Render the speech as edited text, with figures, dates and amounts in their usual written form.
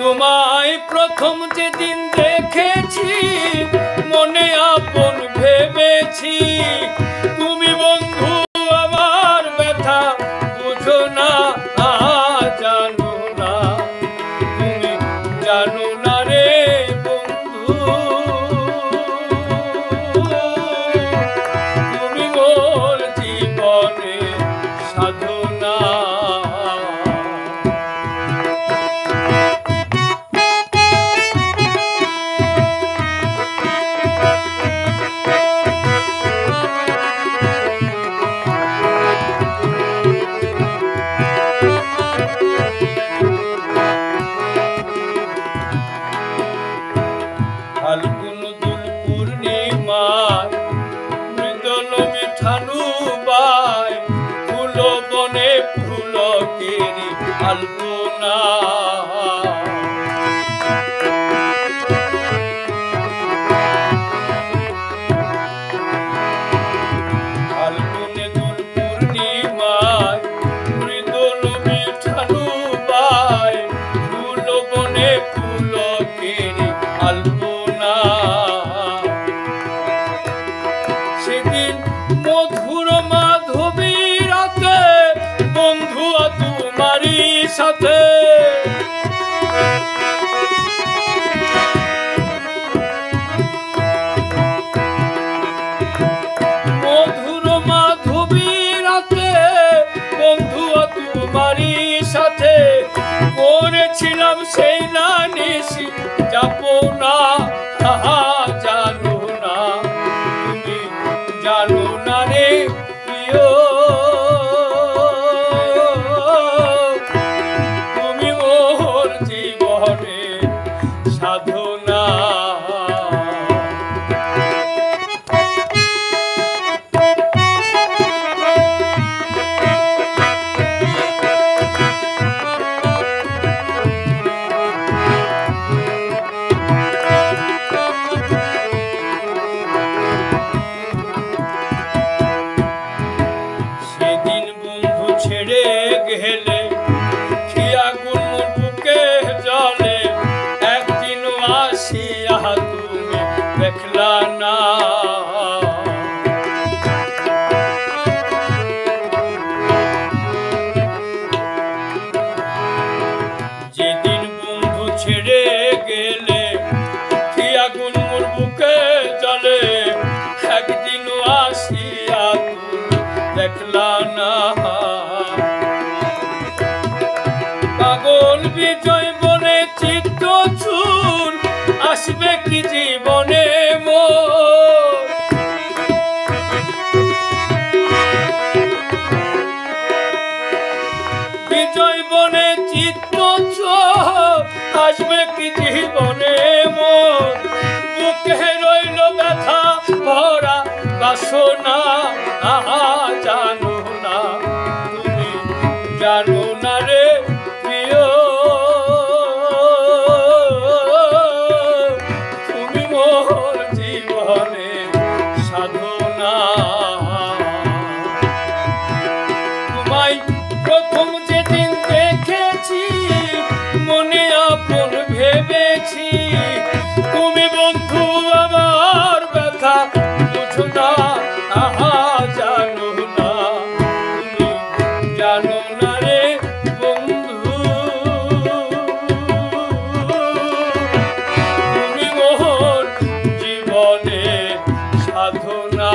তোমায় প্রথম যেদিন দেখেছি মনে আপন ভেবেছি, তুমি বন্ধু আমার ব্যথা বুঝো না, জানো না, তুমি জানো না রে বন্ধু, তুমি মোর জীবনে সাধনা। ফাল্গুন দুল পূর্ণিমায় মৃদল মিঠানু বাই, ফুল বনে ফুলকেরি আলপনা। ফাল্গুনে দুল পূর্ণিমায় মৃদল মিঠানু বাই, ফুল বনে ফুলকেরি আলপনা। সেদিন মধুর মাধবী রাতে বন্ধু তোমারই সাথে, মধুর মাধবী রাতে বন্ধু তোমারই সাথে করেছিলাম সেই না নিশি যাপনা। জানো না, তুমি জানো না রে প্রিয়, তুমি মোর জীবনে সাধনা। সেদিন বন্ধু ছেড়ে গেলে খিয়া গুণ বুকে জলে, একদিন আসিয়া তুমি দেখলা না। যেদিন বন্ধু ছেড়ে গেলে খিয়া গুণ বুকে জলে, একদিন আসিয়া তুমি দেখলা না। পাগল বিজয় বনে চিত্ত চুর আসবে কি জীবনে মোর, বিজয় বনে চিত্ত চোর আসবে কি জীবনে মোর, বুকে রইল ব্যথা ভরা বাসনা। জানো না, তুমি জানো না রে প্রিয়, তুমি মোর জীবনে সাধনা। তোমায় প্রথম যেদিন দেখেছি মনে আপন ভেবেছি, তুমি বন্ধু আমার ব্যথা বুঝো না, জানো না, তুমি জানো না রে বন্ধু, তুমি মোর জীবনে সাধনা।